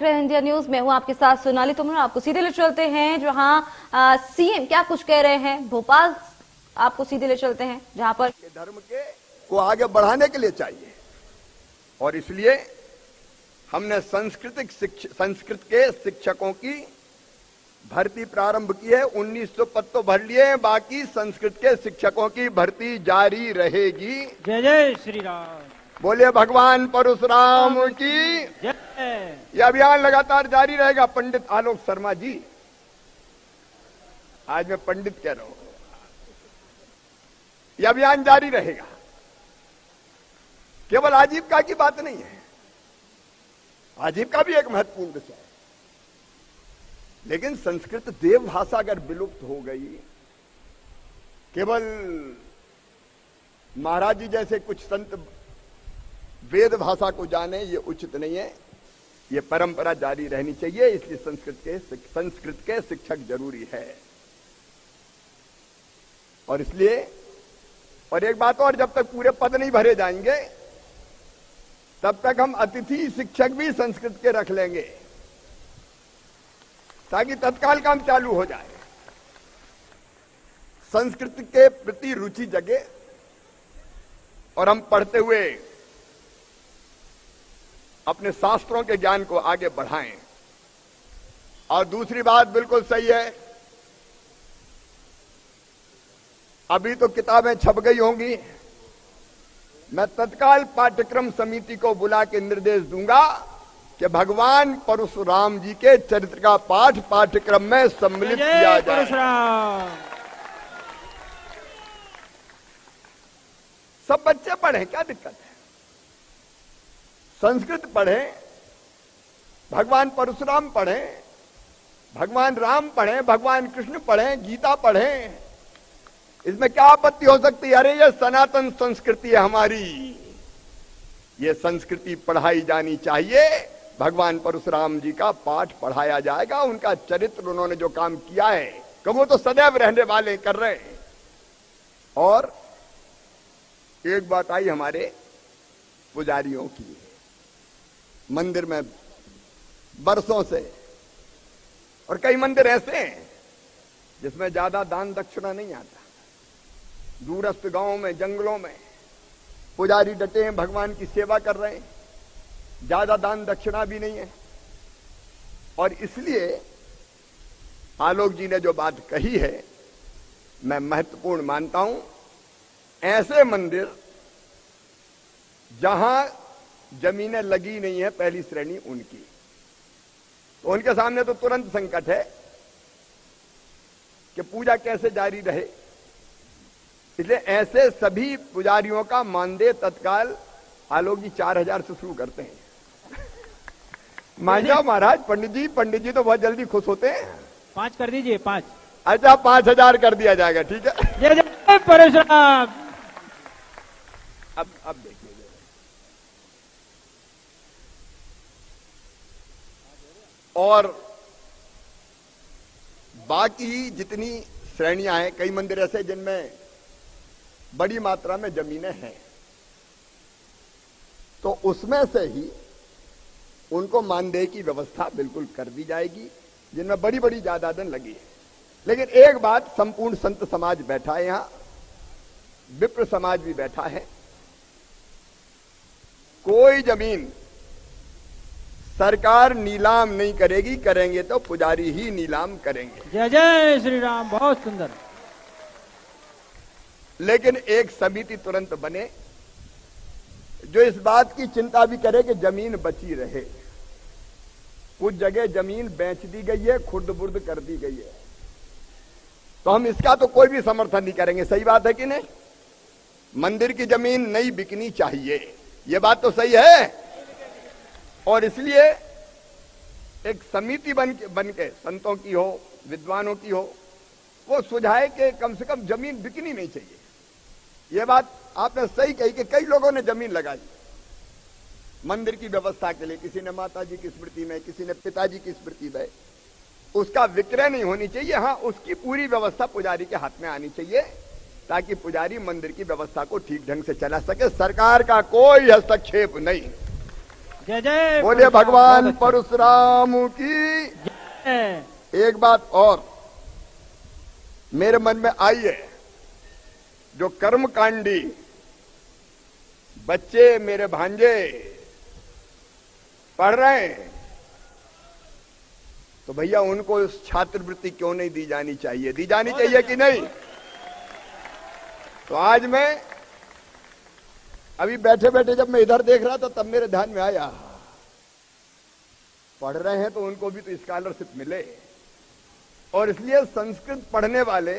रहे हैं India news में, हूं आपके साथ सोनाली तोमर। आपको सीधे ले चलते हैं जहां सीएम क्या कुछ कह रहे हैं। भोपाल आपको सीधे ले चलते हैं जहां पर धर्म के को आगे बढ़ाने के लिए चाहिए और इसलिए हमने संस्कृत के शिक्षकों की भर्ती प्रारंभ की है। 1900 पद तो भर लिए हैं, बाकी संस्कृत के शिक्षकों की भर्ती जारी रहेगी। जय जय श्री राम। बोलिए भगवान परशुराम की जय। यह अभियान लगातार जारी रहेगा। पंडित आलोक शर्मा जी, आज मैं पंडित कह रहा हूं, यह अभियान जारी रहेगा। केवल आजीविका की बात नहीं है, आजीविका भी एक महत्वपूर्ण विषय है, लेकिन संस्कृत देव भाषा अगर विलुप्त हो गई, केवल महाराज जी जैसे कुछ संत वेद भाषा को जाने, ये उचित नहीं है। ये परंपरा जारी रहनी चाहिए, इसलिए संस्कृत के शिक्षक जरूरी है। और इसलिए और एक बात और, जब तक पूरे पद नहीं भरे जाएंगे तब तक हम अतिथि शिक्षक भी संस्कृत के रख लेंगे, ताकि तत्काल काम चालू हो जाए। संस्कृत के प्रति रुचि जगे और हम पढ़ते हुए अपने शास्त्रों के ज्ञान को आगे बढ़ाएं। और दूसरी बात बिल्कुल सही है, अभी तो किताबें छप गई होंगी, मैं तत्काल पाठ्यक्रम समिति को बुला के निर्देश दूंगा कि भगवान परशुराम जी के चरित्र का पाठ पाठ्यक्रम में सम्मिलित किया जाए। सब बच्चे पढ़ें, क्या दिक्कत है? संस्कृत पढ़ें, भगवान परशुराम पढ़ें, भगवान राम पढ़ें, भगवान कृष्ण पढ़ें, गीता पढ़ें, इसमें क्या आपत्ति हो सकती है? अरे ये सनातन संस्कृति है हमारी, ये संस्कृति पढ़ाई जानी चाहिए। भगवान परशुराम जी का पाठ पढ़ाया जाएगा, उनका चरित्र, उन्होंने जो काम किया है, कि वो तो सदैव रहने वाले कर रहे हैं। और एक बात आई हमारे पुजारियों की, मंदिर में बरसों से, और कई मंदिर ऐसे हैं जिसमें ज्यादा दान दक्षिणा नहीं आता, दूरस्थ गांवों में, जंगलों में पुजारी डटे हैं, भगवान की सेवा कर रहे हैं, ज्यादा दान दक्षिणा भी नहीं है। और इसलिए आलोक जी ने जो बात कही है मैं महत्वपूर्ण मानता हूं। ऐसे मंदिर जहां जमीनें लगी नहीं है पहली श्रेणी उनकी, तो उनके सामने तो तुरंत संकट है कि पूजा कैसे जारी रहे। इसलिए ऐसे सभी पुजारियों का मानदेय तत्काल आलोक जी 4000 से शुरू करते हैं। मान जाओ महाराज। पंडित जी तो बहुत जल्दी खुश होते हैं। 5 कर दीजिए, 5। अच्छा, 5000 कर दिया जाएगा, ठीक है। जय जय परशुराम। अब देखिए, और बाकी जितनी श्रेणियां हैं, कई मंदिर ऐसे जिनमें बड़ी मात्रा में जमीनें हैं, तो उसमें से ही उनको मानदेय की व्यवस्था बिल्कुल कर दी जाएगी, जिनमें बड़ी बड़ी जायदादें लगी है। लेकिन एक बात, संपूर्ण संत समाज बैठा है यहां, विप्र समाज भी बैठा है, कोई जमीन सरकार नीलाम नहीं करेगी, करेंगे तो पुजारी ही नीलाम करेंगे। जय जय श्री राम। बहुत सुंदर। लेकिन एक समिति तुरंत बने जो इस बात की चिंता भी करे कि जमीन बची रहे। कुछ जगह जमीन बेच दी गई है, खुर्द बुर्द कर दी गई है, तो हम इसका तो कोई भी समर्थन नहीं करेंगे। सही बात है कि नहीं? मंदिर की जमीन नहीं बिकनी चाहिए, ये बात तो सही है। और इसलिए एक समिति बन के संतों की हो, विद्वानों की हो, वो सुझाए कि कम से कम जमीन बिकनी नहीं चाहिए। ये बात आपने सही कही कि कई लोगों ने जमीन लगाई मंदिर की व्यवस्था के लिए, किसी ने माता जी की स्मृति में, किसी ने पिताजी की स्मृति में। उसका विक्रय नहीं होनी चाहिए, हाँ उसकी पूरी व्यवस्था पुजारी के हाथ में आनी चाहिए, ताकि पुजारी मंदिर की व्यवस्था को ठीक ढंग से चला सके। सरकार का कोई हस्तक्षेप नहीं। जय जय बोले परशुराम, भगवान बहुत अच्छा। परशुराम की। जय। एक बात और मेरे मन में आई है, जो कर्मकांडी बच्चे मेरे भांजे पढ़ रहे हैं, तो भैया उनको छात्रवृत्ति क्यों नहीं दी जानी चाहिए? दी जानी चाहिए कि नहीं? तो आज मैं अभी बैठे बैठे जब मैं इधर देख रहा था तब मेरे ध्यान में आया, पढ़ रहे हैं तो उनको भी तो स्कॉलरशिप मिले। और इसलिए संस्कृत पढ़ने वाले